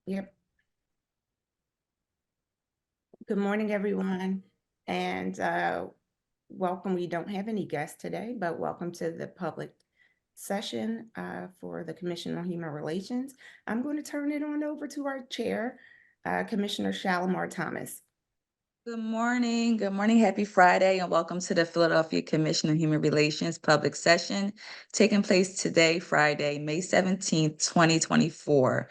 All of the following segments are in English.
Yep. Good morning, everyone, and welcome. We don't have any guests today, but welcome to the public session for the Commission on Human Relations. I'm going to turn it on over to our chair, Commissioner Shalimar Thomas. Good morning. Good morning. Happy Friday, and welcome to the Philadelphia Commission on Human Relations public session taking place today, Friday, May 17th, 2024.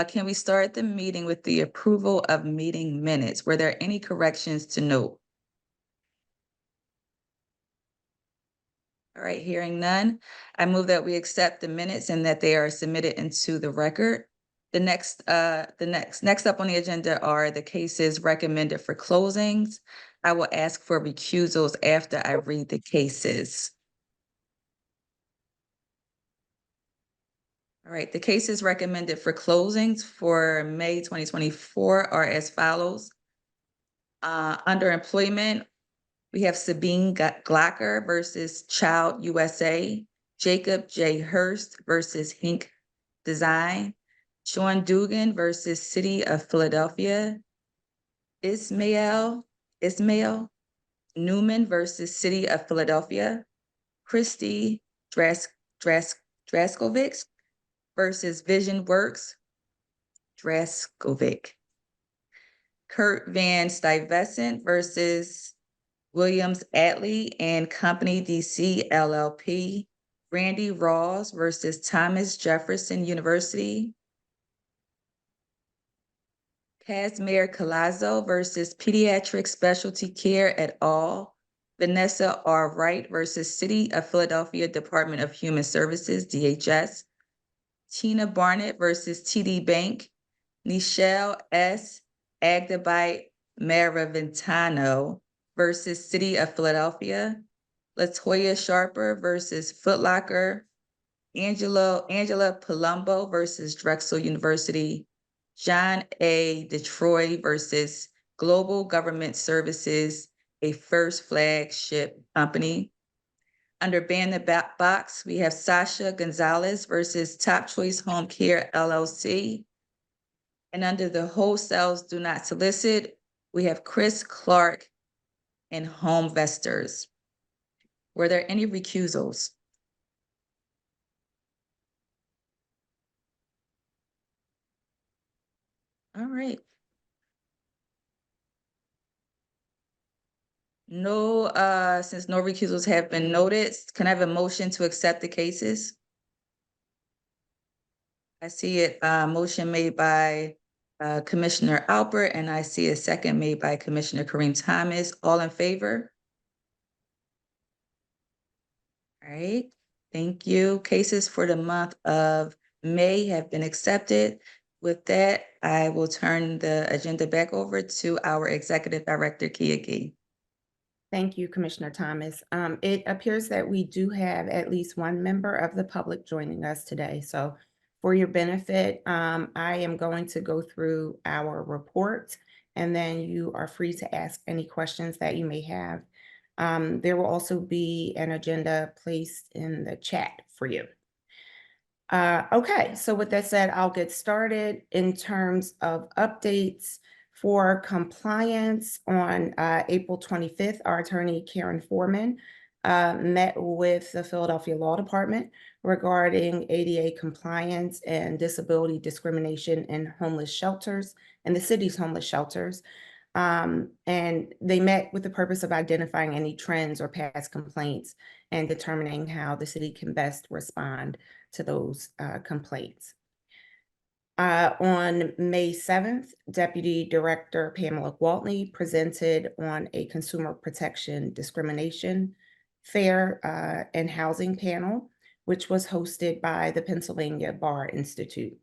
Can we start the meeting with the approval of meeting minutes? Were there any corrections to note? All right, hearing none, I move that we accept the minutes and that they are submitted into the record. The next up on the agenda are the cases recommended for closings. I will ask for recusals after I read the cases. All right, the cases recommended for closings for May 2024 are as follows. Under employment, we have Sabine Glocker versus Child USA, Jacob J. Hurst versus Hink Design, Sean Dugan versus City of Philadelphia, Ismail Newman versus City of Philadelphia, Christy Draskovic versus Vision Works, Draskovic, Kurt Van Stuyvesant versus Williams Atley and Company DC LLP, Randy Rawls versus Thomas Jefferson University, Casimir Collazo versus Pediatric Specialty Care et al., Vanessa R. Wright versus City of Philadelphia Department of Human Services, DHS, Tina Barnett versus TD Bank, Nichelle S. Agdabite Maraventano versus City of Philadelphia, Latoya Sharper versus Foot Locker, Angela Palumbo versus Drexel University, John A. Detroit versus Global Government Services, a First Flagship Company. Under Ban the Box, we have Sasha Gonzalez versus Top Choice Home Care LLC. And under the Wholesales Do Not Solicit, we have Chris Clark and Home Vestors. Were there any recusals? All right. No, since no recusals have been noted, can I have a motion to accept the cases? I see it, motion made by Commissioner Alpert, and I see a second made by Commissioner Kareem Thomas. All in favor? All right, thank you. Cases for the month of May have been accepted. With that, I will turn the agenda back over to our Executive Director, Kia Gee. Thank you, Commissioner Thomas. It appears that we do have at least one member of the public joining us today. So for your benefit, I am going to go through our report, and then you are free to ask any questions that you may have. There will also be an agenda placed in the chat for you. Okay, so with that said, I'll get started in terms of updates. For compliance on April 25th, our attorney Karen Foreman met with the Philadelphia Law Department regarding ADA compliance and disability discrimination in homeless shelters and the city's homeless shelters. And they met with the purpose of identifying any trends or past complaints and determining how the city can best respond to those complaints. On May 7th, Deputy Director Pamela Gwaltney presented on a consumer protection discrimination fair and housing panel, which was hosted by the Pennsylvania Bar Institute.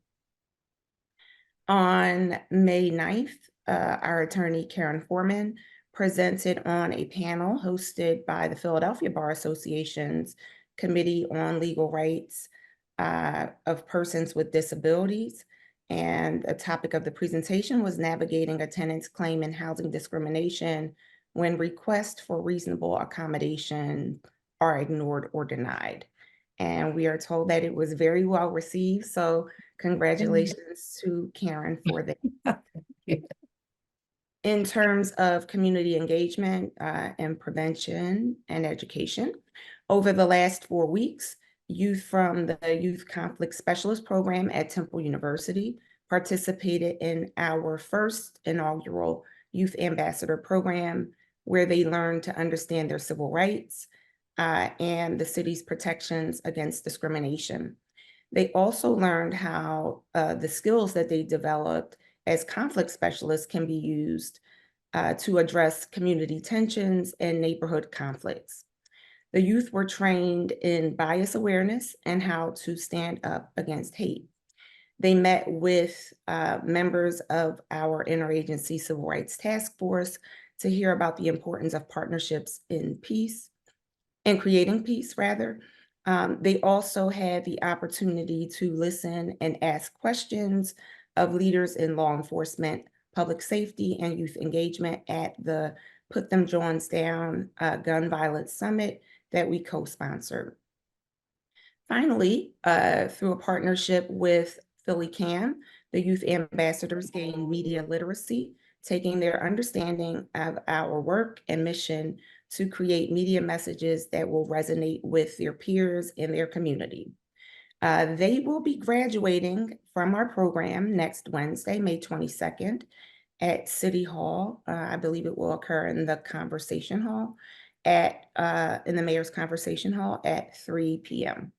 On May 9th, our attorney Karen Foreman presented on a panel hosted by the Philadelphia Bar Association's Committee on Legal Rights of Persons with Disabilities. And the topic of the presentation was navigating a tenant's claim in housing discrimination when requests for reasonable accommodation are ignored or denied. and we are told that it was very well received. So congratulations to Karen for that. In terms of community engagement and prevention and education, over the last 4 weeks, youth from the Youth Conflict Specialist Program at Temple University participated in our first inaugural Youth Ambassador Program, where they learned to understand their civil rights and the city's protections against discrimination. They also learned how the skills that they developed as conflict specialists can be used to address community tensions and neighborhood conflicts. The youth were trained in bias awareness and how to stand up against hate. They met with members of our interagency civil rights task force to hear about the importance of partnerships in peace and creating peace, rather. They also had the opportunity to listen and ask questions of leaders in law enforcement, public safety, and youth engagement at the Put Them Joins Down Gun Violence Summit that we co-sponsored. Finally, through a partnership with Philly CAM, the youth ambassadors gained media literacy, taking their understanding of our work and mission to create media messages that will resonate with their peers in their community. They will be graduating from our program next Wednesday, May 22nd, at City Hall. I believe it will occur in the Conversation Hall in the Mayor's Conversation Hall at 3 p.m.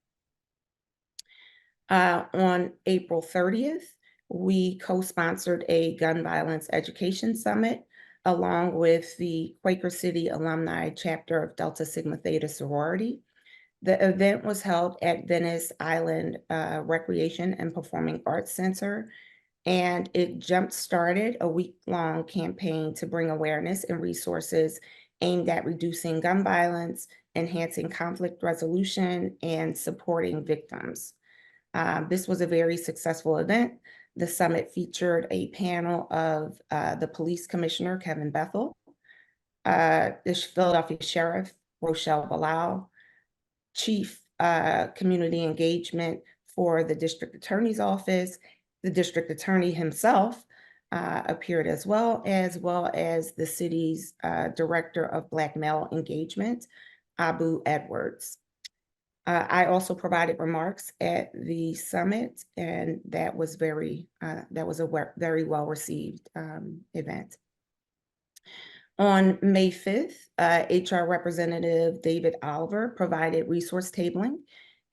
On April 30th, we co-sponsored a gun violence education summit along with the Quaker City Alumni Chapter of Delta Sigma Theta Sorority. The event was held at Venice Island Recreation and Performing Arts Center, and it jump-started a week-long campaign to bring awareness and resources aimed at reducing gun violence, enhancing conflict resolution, and supporting victims. This was a very successful event. The summit featured a panel of the police commissioner, Kevin Bethel, the Philadelphia Sheriff, Rochelle Bilal, Chief Community Engagement for the District Attorney's Office. The District Attorney himself appeared as well as the city's Director of Black Male Engagement, Abu Edwards. I also provided remarks at the summit, and that was a very well received event. On May 5th, HR Representative David Oliver provided resource tabling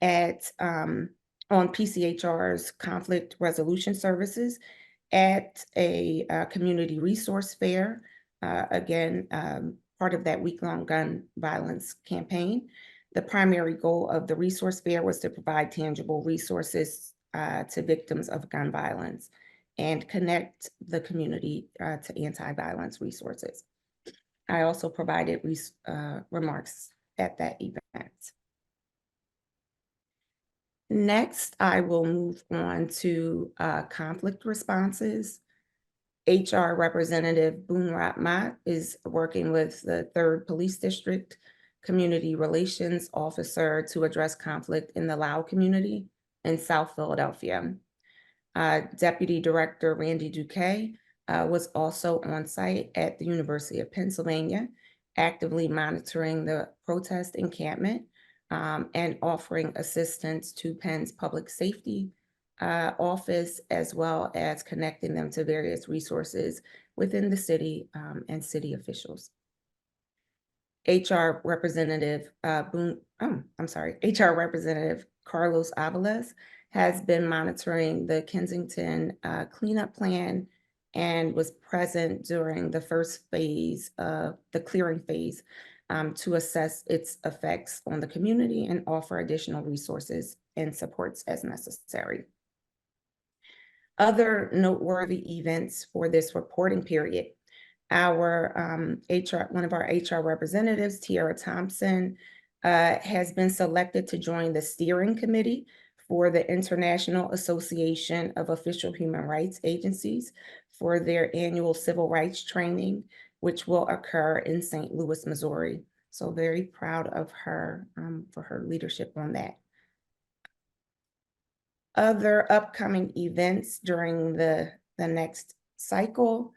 on PCHR's conflict resolution services at a community resource fair, again, part of that week-long gun violence campaign. The primary goal of the resource fair was to provide tangible resources to victims of gun violence and connect the community to anti-violence resources. I also provided remarks at that event. Next, I will move on to conflict responses. HR Representative Boone Ratmat is working with the 3rd Police District Community Relations Officer to address conflict in the Lao community in South Philadelphia. Deputy Director Randy Duque was also on site at the University of Pennsylvania, actively monitoring the protest encampment and offering assistance to Penn's public safety office, as well as connecting them to various resources within the city and city officials. HR Representative HR Representative Carlos Avalos has been monitoring the Kensington cleanup plan and was present during the first phase of the clearing phase to assess its effects on the community and offer additional resources and supports as necessary. Other noteworthy events for this reporting period: one of our HR representatives, Tiara Thompson, has been selected to join the steering committee for the International Association of Official Human Rights Agencies for their annual civil rights training, which will occur in St. Louis, Missouri. So very proud of her for her leadership on that. Other upcoming events during the next cycle,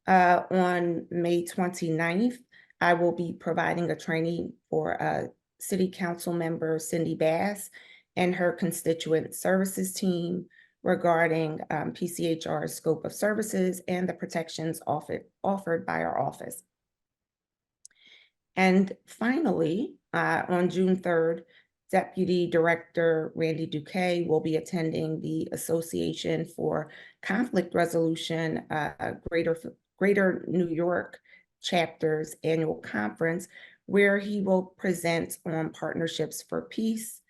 on May 29th, I will be providing a training for City Council member Cindy Bass and her constituent services team regarding PCHR scope of services and the protections offered by our office. And finally, on June 3rd, Deputy Director Randy Duque will be attending the Association for Conflict Resolution Greater New York Chapter's annual conference, where he will present on partnerships for peace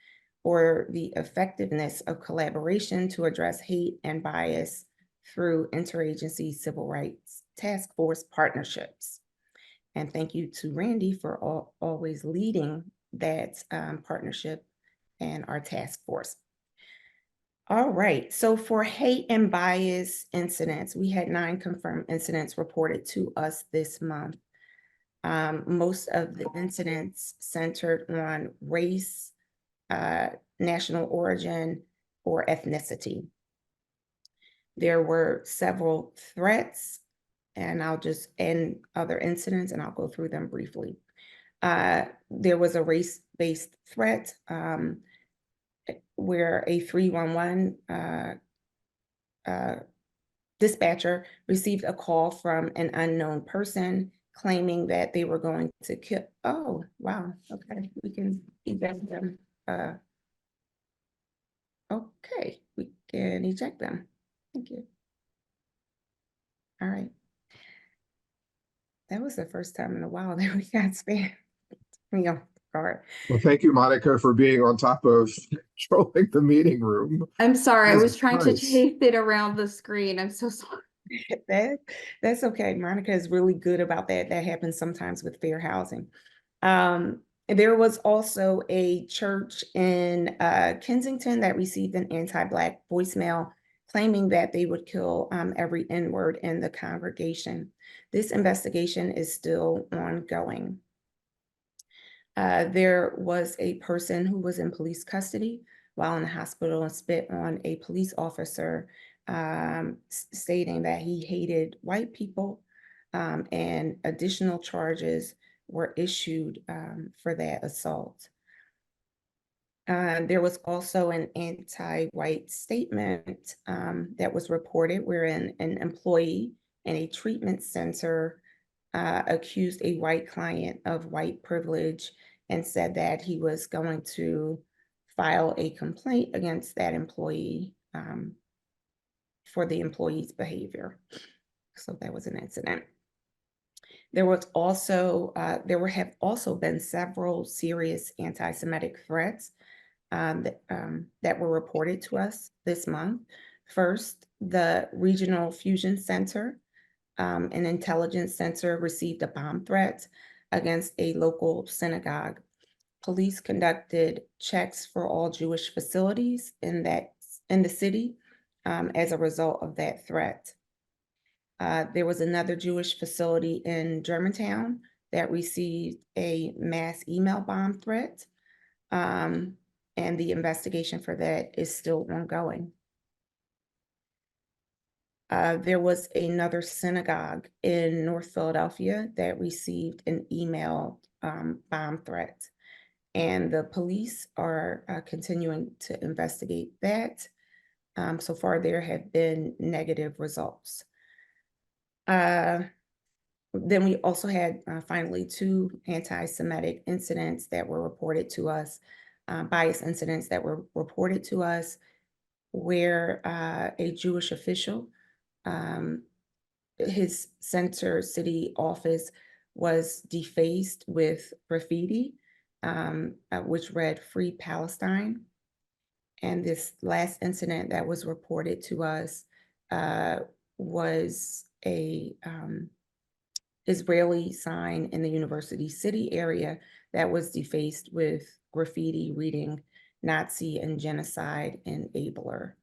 or the effectiveness of collaboration to address hate and bias through interagency civil rights task force partnerships. And thank you to Randy for always leading that partnership and our task force. All right, so for hate and bias incidents, we had 9 confirmed incidents reported to us this month. Most of the incidents centered on race, national origin, or ethnicity. There were several threats, and and other incidents, and I'll go through them briefly. There was a race-based threat where a 311 dispatcher received a call from an unknown person claiming that they were going to kill. Oh, wow. Okay, we can eject them. Okay, we can eject them. Thank you. All right. That was the first time in a while that we got spam. Me off guard. Well, thank you, Monica, for being on top of controlling the meeting room. I'm sorry, I That's was trying to nice. chase it around the screen. I'm so sorry. That's okay. Monica is really good about that. That happens sometimes with fair housing. There was also a church in Kensington that received an anti-Black voicemail claiming that they would kill every N-word in the congregation. This investigation is still ongoing. There was a person who was in police custody while in the hospital and spit on a police officer, stating that he hated white people, and additional charges were issued for that assault. There was also an anti-white statement that was reported wherein an employee in a treatment center accused a white client of white privilege and said that he was going to file a complaint against that employee for the employee's behavior. So that was an incident. There have also been several serious anti-Semitic threats that were reported to us this month. First, the Regional Fusion Center, an intelligence center, received a bomb threat against a local synagogue. Police conducted checks for all Jewish facilities in the city as a result of that threat. There was another Jewish facility in Germantown that received a mass email bomb threat, and the investigation for that is still ongoing. There was another synagogue in North Philadelphia that received an email bomb threat, and the police are continuing to investigate that. So far, there have been negative results. Then we also had finally 2 anti-Semitic incidents that were reported to us, bias incidents that were reported to us, where a Jewish official, his center city office was defaced with graffiti, which read "Free Palestine." And this last incident that was reported to us was a Israeli sign in the University City area that was defaced with graffiti reading "Nazi and genocide enabler."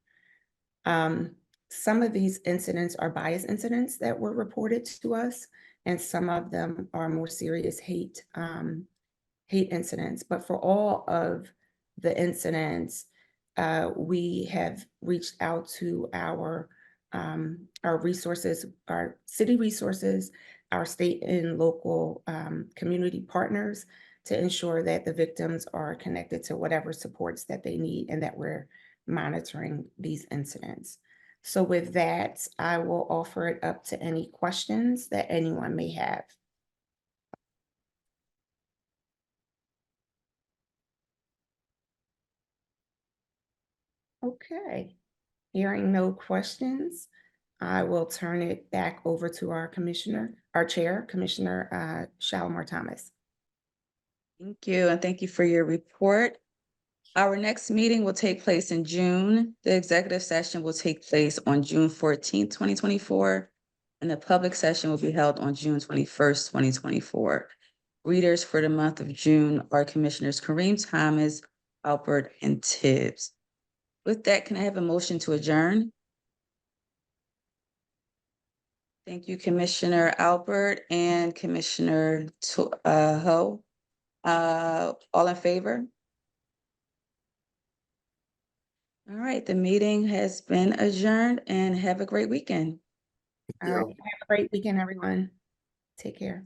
Some of these incidents are bias incidents that were reported to us, and some of them are more serious hate incidents. But for all of the incidents, We have reached out to our resources, our city resources, our state and local community partners to ensure that the victims are connected to whatever supports that they need and that we're monitoring these incidents. So with that, I will offer it up to any questions that anyone may have. Okay, hearing no questions, I will turn it back over to our chair, Commissioner Shalimar Thomas. Thank you, and thank you for your report. Our next meeting will take place in June. The executive session will take place on June 14th, 2024, and the public session will be held on June 21st, 2024. Readers for the month of June are Commissioners Kareem Thomas, Alpert, and Tibbs. With that, can I have a motion to adjourn? Thank you, Commissioner Alpert and Commissioner Ho. All in favor? All right, the meeting has been adjourned, and have a great weekend. All right, have a great weekend, everyone. Take care.